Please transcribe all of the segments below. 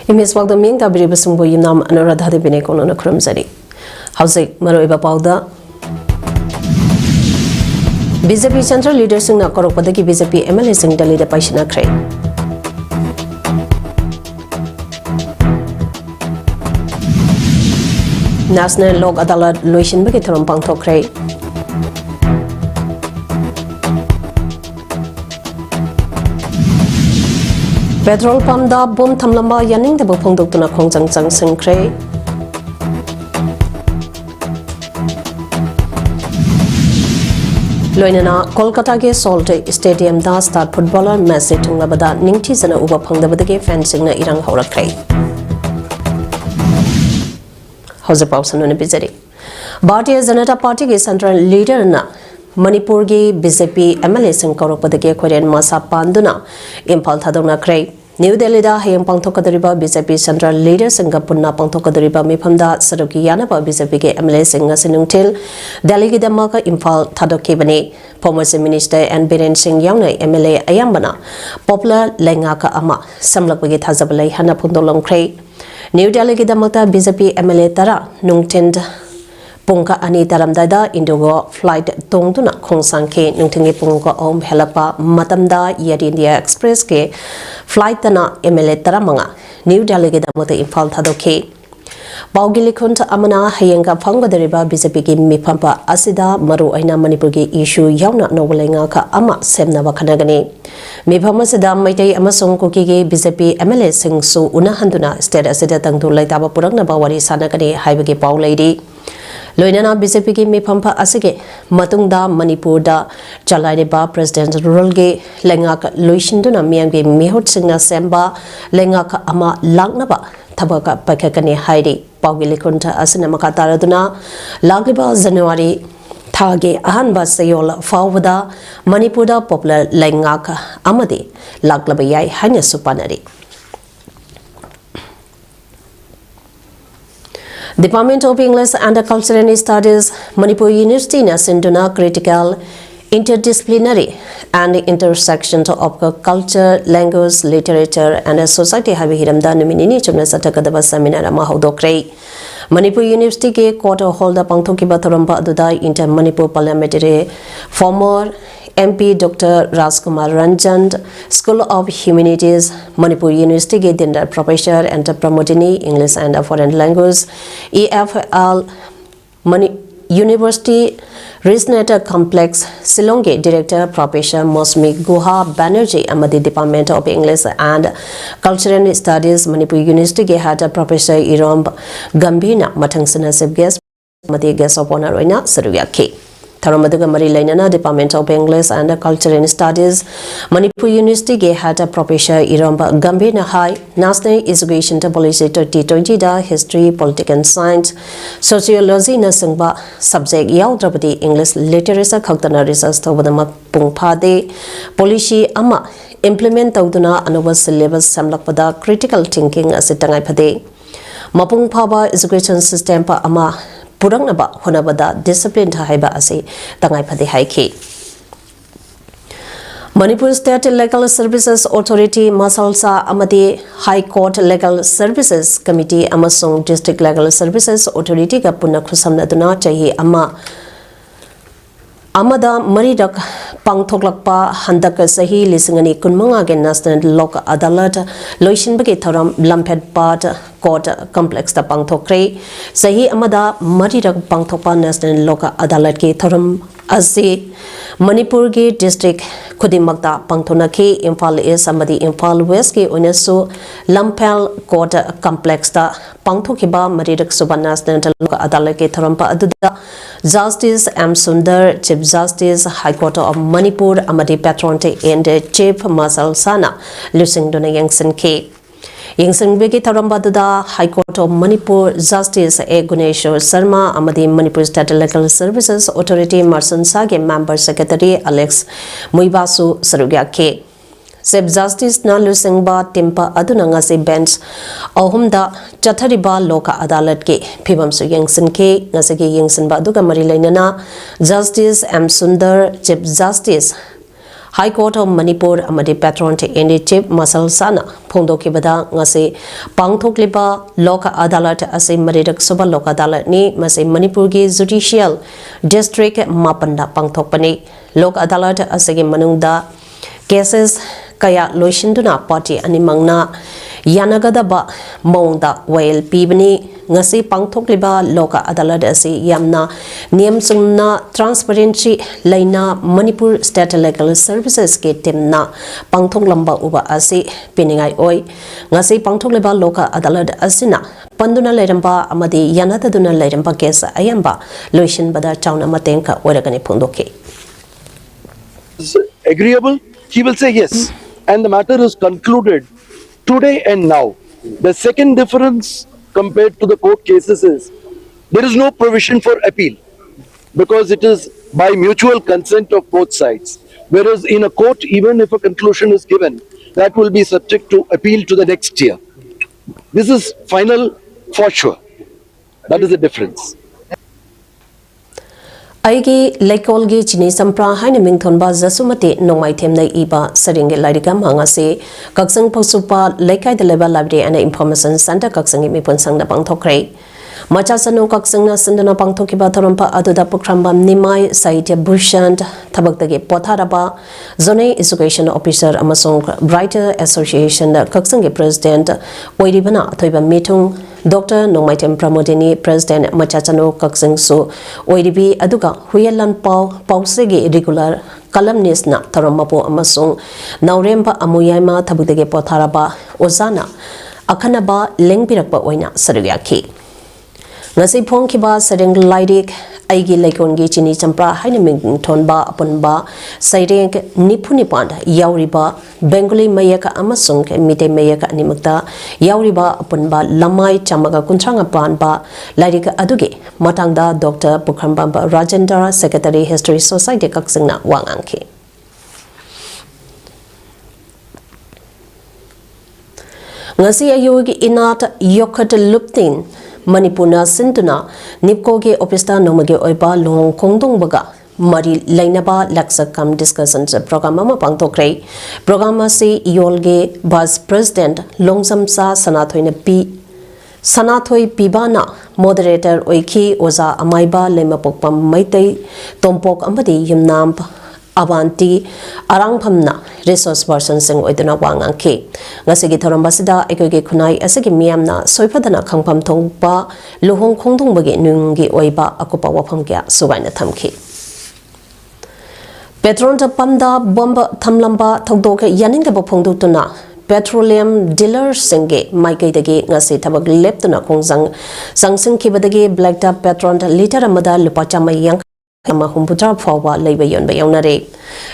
Imis Wagda Ming Tabiri Sumbo Yunam Anuradha de Binekon on a Krumzari. Housing Maroiba Pauda BJP Central Leaders in Nakoropadaki BJP MLA Sing Dali the Paishina Cray. National Lok Adalat Luishin Begitarum Pangto Cray. Petrol pump da bom thamlamba yaning da bopong doktuna khongjang chang singkre Loinana Kolkata ke Salt Stadium da start footballer match thunglabada ningthi jana uba phangdabadage fencing na irang horakre House Pausan on Bizari Bharatiya Janata Party ke central leader na Manipur ge BJP MLA sing koropadage Korean masa panduna impal thadona kray New Delhi da hayang pangthokadariba BJP central leader singa punna pangthokadariba mifamda saruki yanaba BJP ge MLA singa sinungtil Delhi ge damaka impal thadokibani former minister and Biren Singh yaunai MLA ayambana popular lenga ka ama samlakbage thajabalai hana phundolong kray New Delhi ge damata BJP MLA tara nungtind Pungka ani taramdada Indigo flight tongtuna khongsangke nungthingi pungka om helapa matamda Air India Express ke flight tana MLA taramanga New Delhi ge damote Imphal thadoke Baugili khunta amana hayenga phanggadariba BJP ki miphampa asida maru aina Manipur ki issue yauna nobelenga ka ama semnaba khanagani mifham asida maitai amasong kuki ge BJP MLA singsu unahanduna state asida tangdu laitaba purakna bawari sanagani haibagi paulaidi Loinana BJP ki mifampa asige matungda Manipur da chalaideba President Rural ge lengak loishinduna miyangge mihot singna semba lengak ama langnaba thabaka pakhakani hairi pawgili kunta asina makataraduna lagliba January thage ahanba sayol fawda Manipur da popular lengak amadi laglaba yai hanya supanari Department of English and Cultural Studies, Manipur University na sinduna critical, interdisciplinary and intersection of culture, language, literature and society have hiramda numinini chumna satakadaba seminar ama hodokre. Manipur University ke quarter holder pangthokiba tharamba aduda inter Manipur parliamentary former MP Dr. Rajkumar Ranjan, School of Humanities, Manipur University ke Dindar Professor and Pramodini, English and Foreign Language, EFL University Research Complex, Silonge Director Professor Mosmi Guha Banerjee, Amadi Department of English and Cultural Studies, Manipur University ke Hata Professor Irom Gambina, Matangsana Sib Guest, Madi Guest of Honor Roina, Saruyaki. Tharamaduga Mari Lainana Department of English and Cultural Studies Manipur University ge Hata Professor Iramba Gambina High National Education Policy 2020 da History, Politics and Science Sociology na singba subject yaudrabadi English Literature khaktana research tawdama pungphade policy ama implement tawduna anuba syllabus samlakpada critical thinking asitangai phade mapung phaba education system pa ama Purangnaba honabada discipline haiba ase tangai phade haiki Manipur State Legal Services Authority Masalsa Amadi High Court Legal Services Committee amasong District Legal Services Authority ka punna khusamnaduna chahi Amada Maridak Pangthoklakpa Handak Sahi Lisingani Kunmanga ge National Lok Adalat Loishin Bagi Tharam Lampet Part Court Complex da Pangthokre Sahi Amada Maridak Pangthokpa National Lok Adalat ke Tharam Asi Manipur ge District Khudimakta Pangthonaki Imphal East Amadi Imphal West ke Onesu Lampel Court Complex da Pangthokiba Maridak Suban National Lok Adalat ke Tharampa Aduda Justice M. Sundar, Chief Justice, High Court of Manipur, Amadi Patronte, and Chief Marshal Sana, Lusing Dona Yangsen K. Yangsen Begi Tarambada, High Court of Manipur, Justice A. Guneshwar Sharma, Amadi Manipur State Legal Services Authority, Marsan Sage, Member Secretary Alex Muibasu Sarugya K. Chief Justice na Lusingba Timpa Adunanga se bench Ahumda Chathariba Loka Adalat ke Phibam su Yangsen ke Nasagi Yangsen ba aduga mari lainana Justice M Sundar Chief Justice High Court of Manipur amadi patron te indi chief masal sana phongdokibada ngase pangthokliba Lok Adalat ase maridak suba Lok Adalat ni mase Manipur gi judicial district mapanda pangthokpani Lok Adalat ase gi manungda cases kaya loishinduna party animangna yanagadaba mongda wail pibani ngasi pangthokliba Lok Adalat ase yamna niyam sungna transparency laina Manipur State Legal Services ke timna pangthoklamba uba ase piningai oi ngasi pangthokliba Lok Adalat asina panduna leramba amadi yanataduna leramba case ayamba loishin bada chauna matenka oragani phondoke. Agreeable, he will say yes, and the matter is concluded today and now. The second difference compared to the court cases is there is no provision for appeal because it is by mutual consent of both sides. Whereas in a court, even if a conclusion is given, that will be subject to appeal to the next year. This is final for sure. That is the difference. Aigi Laikolgi Chini Sampra Haina Mingthonba Zasumati Nongmai Temna Iba Saringi Laidikam Hangase Kaksang Posupa Laikai the Level Library and Information Center Kaksang Mipun Sangna Pangtokre Machasano Kaksangna Sandana Pangtokiba Torampa Aduda Pukramba Nimai Saitya Bushand Tabaktage Potaraba Zone Education Officer Amasong Writer Association Kaksangi President Wairibana Toiba Mitung Dr. Nongmaitem Pramodini President Machachano Kaksang So Oiribi Aduga Huyalan Pau Pausegi regular columnist na Taramapo Amasong Nauremba Amuyama Tabutege Potaraba Ozana Akanaba Lengpirakpa Oina Saruyaki Ngasi Pongkiba Sareng Laidik Aigi Laikongi Chini Champra Haina Mingthonba Apunba Saireng Nipunipan Yauriba Bengali Mayaka Amasung Mite Mayaka Animakta Yauriba Apunba Lamai Chamaga Kunchanga Panba Lairika Aduge Matangda Dr. Pukrambamba Rajendra Secretary History Society Kaksingna Wanganki Ngasi Ayugi Inat Yokat Luptin Manipuna Sintuna Nipkoge Opista Nomage Oiba Long Kongdong Baga Mari Lainaba Laksakam Discussions Program Pangtokre Program Si Yolge Vice President Longsamsa Sanathoi Pibana Moderator Oiki Oza Amaiba Lemapokpam Maitei Tompok Amadi Yumnam Avanti Arangpamna resource person sing oiduna wanganki ngasigi thorambasida ekoge khunai asigi miamna soipadana khangpam thongpa luhong khongdong bagi nungi oiba akupa wafam kya sugaina thamki petrol ta pamda bomba thamlamba thogdoke yaninga bophongdutuna petroleum dealer singe maikai dagi ngasi thabak leptuna khongjang sangsing khibadagi black tap petrol liter amada lupa chamai yang Humputra Fawa Labor Yon Bayonare.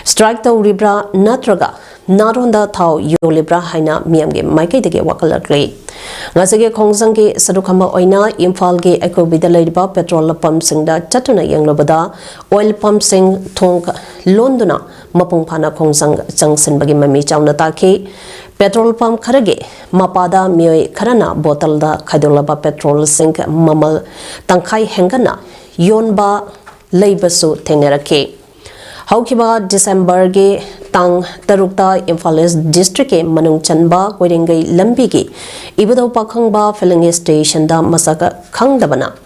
Strike the Libra Natraga, not on the Tau Yolibra Haina Miamge, Mike de Wakala Grey. Nasage Kongsangi Sadukama Oina, Infalge Echo with the Ladybug petrol pump sing the Chatuna Yang Lobada, oil pump sing Tonk Londona, Mapung Pana Kongsang Jangsen Bagimami Jaunataki, petrol pump Karage, Mapada Mio Karana, bottle the Kadolaba petrol sink Mamal Tankai Hengana, Yonba. Leibasu Tengerake. Haukiba December ge Tang Tarukta Imphalis District Manung Chanba Queringay Lambigi Ibado Pakangba filling station da Masaka Kangdabana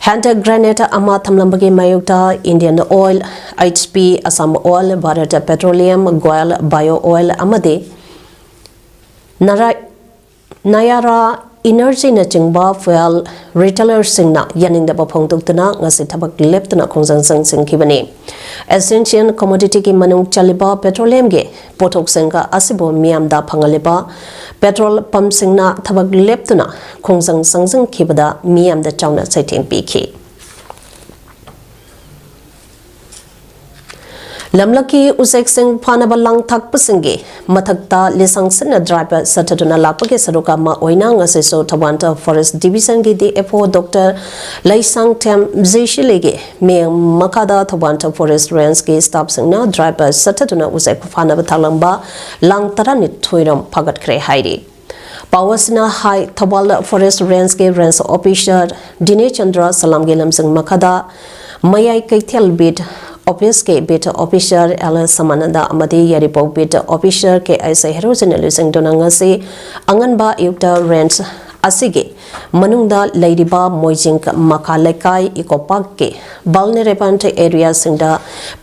Hunter Granite Ama Tamlambagi Mayukta Indian Oil HP Assam Oil Bharat Petroleum Goil Bio Oil Amade Nayara Energy na chingba fuel retailer singna yaning da bapong tuktuna ngasi thabak leptuna khongjang sang singkibani essential commodity ki manung chaliba petroleum ge pothok singka asibo miam da phangaliba petrol pump singna thabak leptuna khongjang sangjang khibada miam da chawna saiting pikhi Lamlaki Usek Singh Panabalang Thak Pusingi, Matakta Lisang Sina driver Sataduna Lapake Sarukama Oinang Aseso Tawanta Forest Division Gidi Epo Dr. Laisang Tem Zishilege, May Makada Tawanta Forest Ranski Stop Singna driver Sataduna Usek Panabatalamba Lang Taranit Tuiram Pagat Kre Heidi. Pawasina High Tawala Forest Ranski Rans Officer Dine Chandra Salam Gilam Singh Makada Mayai Kaitel Bid office के बेट officer L समानंदा अमदी यारिपो बेट officer के ऐसे हेरोजन लुसिंग दोनंग से अंगनबा युक्त range असिगे मनुंगदा लैरिबा मोइजिंग मखा लेकाई इकोपाक के vulnerable area सिंगदा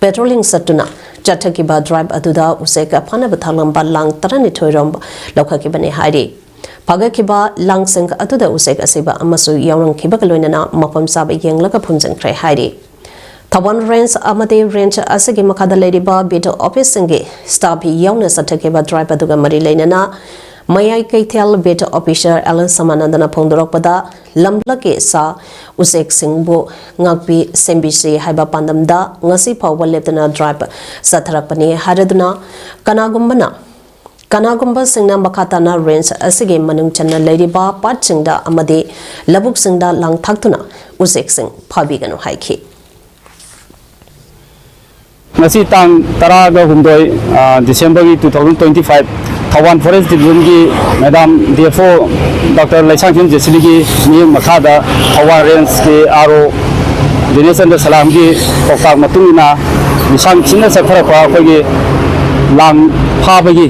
patrolling सटुना चटकीबा drive अदुदा उसेक फनब थालंबा लांग तरनि थोइरम लौखकीबने हाइरि फगकीबा लांग सिंग अदुदा उसेक असिबा अमसु यावरंकीबा लोइनना मफम साब येंगलका फुंजंख्रे हाइरि थवन range अमदे range असगे मखादा लैरिबा बेट office सिंगे staff यावना सटकीबा drive अदुगा मरि लैनना मयाई कैथेल बेट officer L समानंदना फोंदोरकपदा लमलके सा उसेक सिंगबो ngakpi sembisi haiba pandamda ngasi phawba leptana drive sathrakpani haraduna kanagumba singna makhatana range asige manung channa leiriba pat singda amade labuk singda lang thaktuna usek sing phabiganu haiki ngasi tang taraga humdoi December 2025 Thawan Forest Division की madam DFO doctor लाइसांगचुन जेसली की नियम मखादा थवान range के आरो दिनेशन सलाम की पौकाक मतुंगना निशान चिन्ह सखरखवा अखोगी लांग फाबगी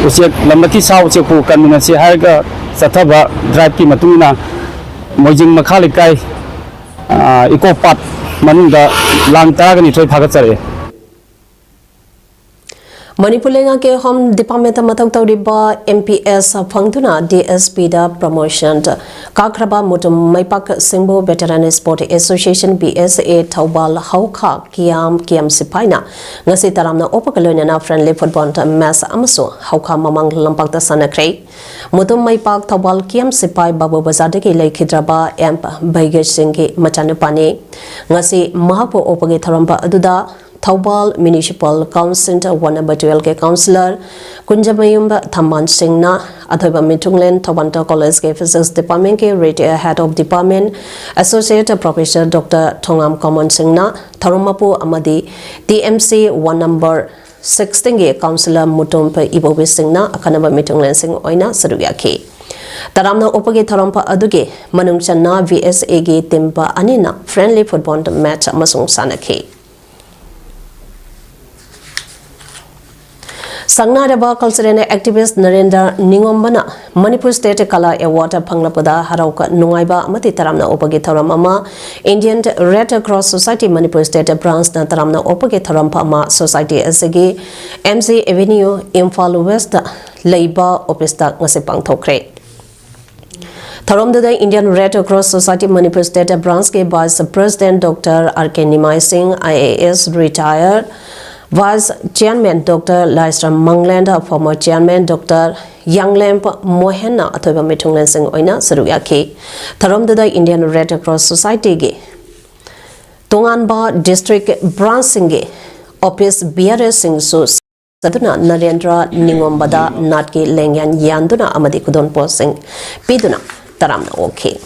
उसे लमकी सा उसे को कन्विनेंस हायगा सथबा ड्राइव की मतुंगना मोइजिंग मखा लेकाई इको पार्ट मनुंदा लांग तागनि थोय फागचरे मणिपुर लेंगा के होम डिपार्टमेंट मथक तौरिबा MPS फंगदुना DSP दा प्रमोशन काखरबा मुतुम मैपाक सिंबो veteran sport association BSA Thoubal हौखा कियाम सिपाइना ngasi taramna opakaloina friendly football match अमसो हौखा ममंग लंपाक सनख्रे मुतुम मैपाक थौबाल कियाम सिपाइ बाबू बाजार के लेखिद्रबा एम्प बैगे सिंह के मचानुपाने ngasi महापो ओपगे थरंबा अदुदा Thaubal Municipal Council 1 number 12 के काउंसलर कुंजमयुम थमान सिंहना अथवा मिथुंगलेन थवंटा कॉलेज के फिजिक्स डिपार्टमेंट के retired head of department associate professor doctor Thongam Koman सिंहना थरुमपु अमदी TMC 1 number 16 के काउंसलर मुतुम पे इबोबे सिंहना अखनबा मिथुंगलेन सिंह ओइना सरुयाखी तरामना ओपगे थरंपा अदुगे मनुंगचना VSA के टिम्पा अनिना फ्रेंडली फुटबॉल मैच अमसुंग सानखी संगनारबा कल्चरल एक्टिविस्ट नरेंद्र निंगोम्बना मणिपुर स्टेट कला अवार्ड फंगलपदा हरौका नुंगाइबा अमति तरामना ओपगे थरम अमा Indian red cross society Manipur state branch ना तरामना ओपगे थरम फमा सोसाइटी असगे MC एवेन्यू इम्फाल वेस्ट लेबा ऑफिसता ngasi पांगथोखरे थरमदुदा Indian red cross society Manipur state branch के vice president doctor RK Nimai Singh IAS retired Vice Chairman Dr. Laisram Mangland, former Chairman Dr. Yanglamp Mohena अथवा मिथुंगलेन सिंह ओइना सरुयाखी थरमदुदा इंडियन रेड क्रॉस सोसाइटी के तोंगानबा डिस्ट्रिक्ट ब्रांच सिंह के ऑफिस BRS सिंह सु सदुना नरेंद्र निंगोम्बदा नाट के लेंगयान यानदुना अमदि कुदोन पोसिंग पीदुना तरामना ओखे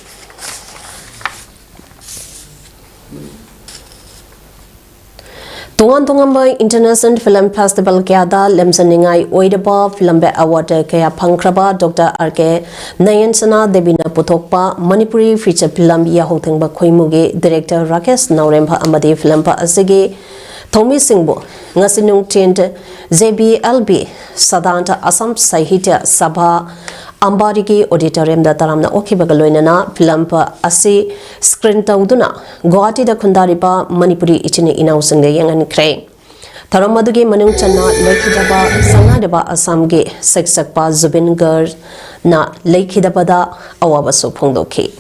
तोंगान तोंगांबा इंटरनेशनल फिल्म फेस्टिवल क्यादा लेमसनिंगाई ओइदबा फिल्म बे अवार्ड कया फंख्रबा डॉक्टर RK नयनसना देवीना पुथोकपा मणिपुरी फीचर फिल्म याहोथंगबा खोइमुगे डायरेक्टर राकेश नौरेंबा अमदि फिल्म पा असगे थोमी सिंहबो ngasinuang tent JBLB Sadanta Assam Sahitya Sabha Ambari ki auditorium da taramna okhibaga loinana film pa asi screen tauduna Guwahati da khundariba Manipuri ichini inausanga yangan kre Tharamaduge manung channa lekhidaba sangadaba Assam ge seksakpa Zubin Gar na lekhidaba da awabaso phongdokhi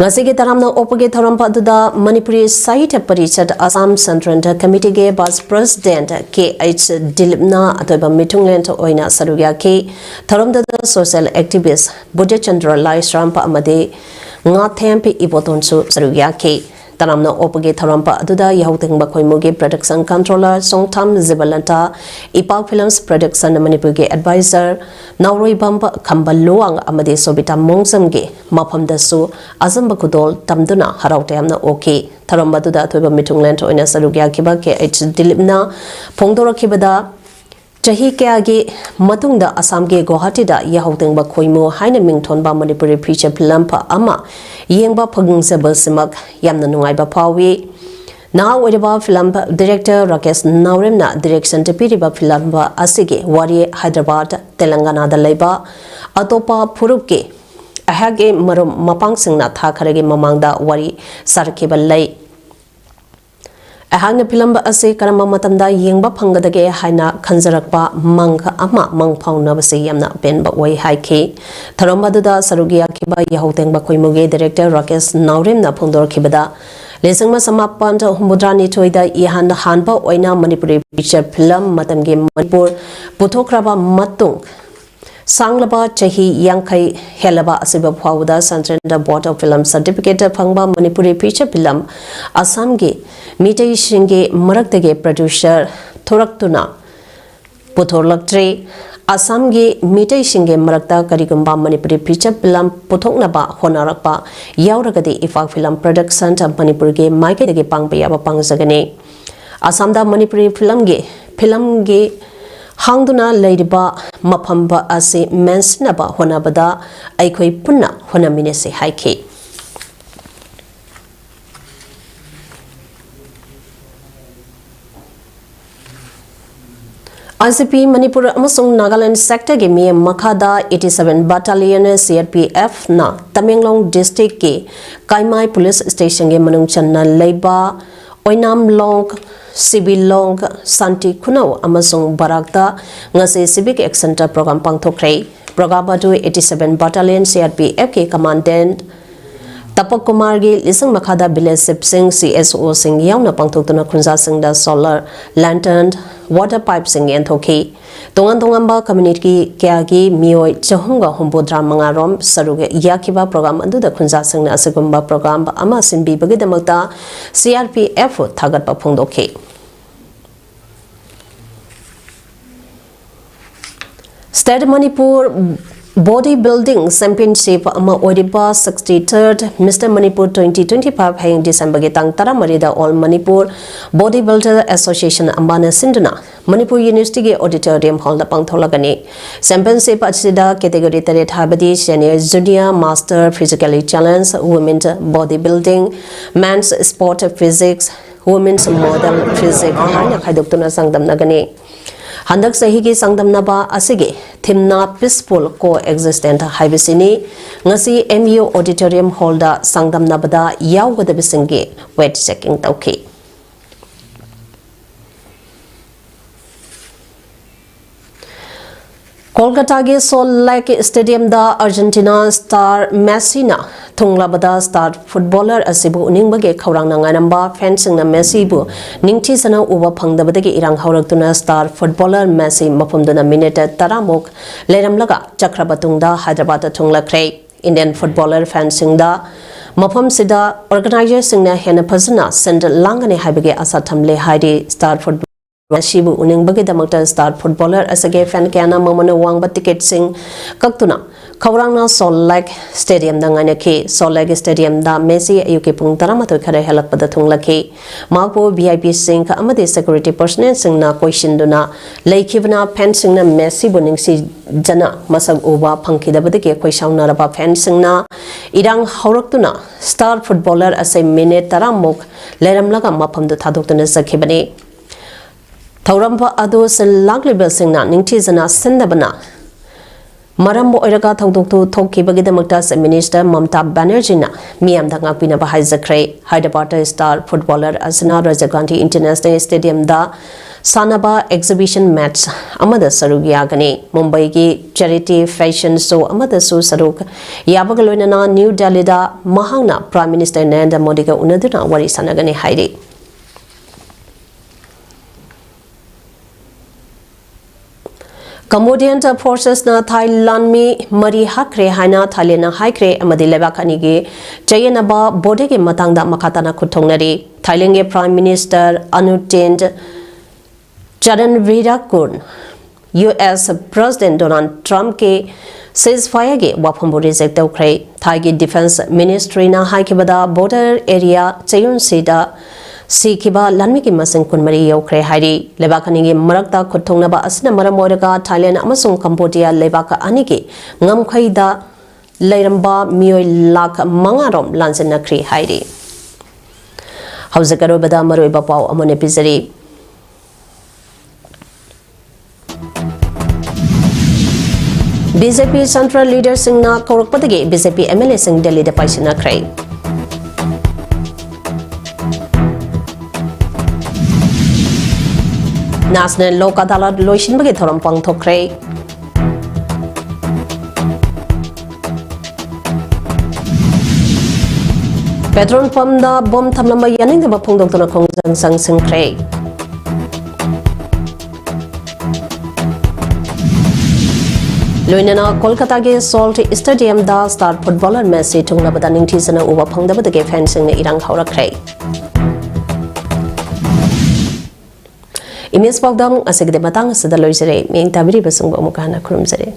Ngasige taramna opage tharampa duda Manipuri Sahitya Parishad Assam Central Committee ge Vice President KH Dilipna atoba mitunglen to oina sarugya ke tharamda social activist Budya Chandra Laisram pa amade nga thempi ibotonsu sarugya ke taramna opage tharampa duda yahuting bakhoimuge production controller Songtham Zibalanta Ipak Films production Manipur ge advisor Nauroi Bamba Kambaloang amade Sobita Mongsam ge mafamda su azamba kudol tamduna harautayamna okay tharamba duda thoiba mitunglen to ina sarugya kiba ke H Dilipna phongdora kibada Chahi kayagi matungda Assam ge Guwahati da yahautengba khoimu haina mingthonba Manipuri feature film pa ama yengba phagungzabal simak yamna nungaiba phawi naha oidaba film director Rakesh Nauremna direction te piriba film ba asige wari Hyderabad Telangana da leiba atopa phuruk ke ahage marum mapang singna thakarage mamangda wari sarkeba lei ahangna film ase karama matamda yengba phangadage haina khanjarakpa mangka ama mangphauna base yamna penba oi haike tharombaduda sarugia khiba yahautengba khoimuge director Rakesh Nauremna phongdor khibada lesangma samapan humbudrani thoida ihan hanba oina Manipuri feature film matamge Manipur puthokraba matung sanglaba chahi yankai helaba asiba phawda Central Board of Film Certificate phangba Manipuri feature film Assam ge Mitei Shinge Maraktage producer Thoraktuna Puthorlaktre Assam ge Mitei Shinge Marakta Karigumba Manipuri feature film Puthoknaba Honarakpa Yauragadi Ifak Film Production of Manipur ge Maike ge pangpaya pangsagane Assam da Manipuri film ge hangduna leiriba mafamba ase mensinaba honabada aikhoi punna honamine se haike ICP Manipur amasung Nagaland sector ge mi makhada 87 battalion CRPF na Tamenglong district ke Kaimai police station ge manung channa leiba Oinam Long Civil Long Santi Kunau amasung Barakta ngase civic action program pangthokre program adu 87 battalion CRPF ke commandant Tapak Kumar gi lisang makhada village sing CSO sing yauna pangthokna khunja sing da solar lantern water pipe sing enthoki tongan ba community kya gi mioi chahunga humbodra mangarom saruge yakiba program adu da khunja sing na asagumba program ama sinbi bagi damakta CRPF thagat pa phongdokhe State Manipur Bodybuilding Championship ama Oriba 63rd Mr. Manipur 2025 hayang December getang tara marida All Manipur Bodybuilder Association ambana sinduna Manipur University ge auditorium hall da pangtholagani championship achida category tare thabadi senior junior master physically challenge women's bodybuilding men's sport physics women's model physics hana khaidoktuna sangdam nagani Handak sahigi sangdamnaba asige thimna peaceful coexistent haibisini ngasi MU auditorium hall da sangdamnabada yawgadabisinge wet checking tauki Kolkata ge Salt Lake Stadium da Argentina star Messi na thunglabada star footballer asibu uningbage khawrangna nganamba fencing na Messi bu ningthi sana uba phangdabadagi irang hawraktuna star footballer Messi mafumduna minute taramuk leramlaga chakrabatungda Hyderabad thunglakre Indian footballer fencing da mafam sida organizer singna hena phajna send langane haibage asa thamle haidi star footballer Shibu uning bagi damakta star footballer asage fan kana mamana wangba ticket sing kaktuna khawrangna Salt Lake Stadium dangane ke Salt Lake Stadium da Messi ayuke pung taramatoi khare halakpada thunglaki mapo VIP sing ka amade security personnel sing na question duna leikhibna fan sing na Messi buning si jana masag uba phangkhidabade ke khoisauna raba fan sing na irang hawraktuna star footballer asai minute taramuk leramlaga maphamdu thadoktuna sakhibani Thaurampa ado laglibel singna ningthizana sendabana marambo oiraga thaudoktu thokibagi damakta minister Mamta Banerjee na miyamda ngakpina ba haizakre Hyderabad star footballer Asana Rajiv Gandhi International Stadium da sanaba exhibition match amada sarugyagani Mumbai gi charity fashion show amada su saruk yabagaloina New Delhi da mahangna Prime Minister Narendra Modi ga unaduna wari sanagani hairi Cambodian forces na Thailand mi mari hakre haina Thailand na haikre amadi lebakani ge jayanaba bode ge matangda makatana khuthongnari Thailand ge Prime Minister Anutin Charanvirakul US President Donald Trump ke ceasefire ge waphambu reject tawkhre Thai ge Defense Ministry na haikibada border area chayun sida सिखिबा लानमी की मसिंग कुनमरी यौखरे हाइरी लेबाक अनिगी मरकता खुथोंगनाबा असना मरम ओइरगा Thailand अमसुंग Cambodia लेबाक अनिगी ngamkhaida leiramba mioi lak mangarom lansenakri hairi hauzakaro bada maroi bapau amone pizari BJP Central Leader singna korokpadagi BJP MLA sing Delhi da paisina krai National Lok Adalat loishinbagi thoram pangthokrai Petrol pump da bom thamlamba yaning da phongdok tona khongjang sang singkhrei Loinana Kolkata ge Salt Stadium da star footballer Messi thungna bada ningthi sana uba phangda bada ge fencing ne irang khaurakhrei Imes pawdam asegde matang sada loisere meng tabiri basung ba mukana khurumjare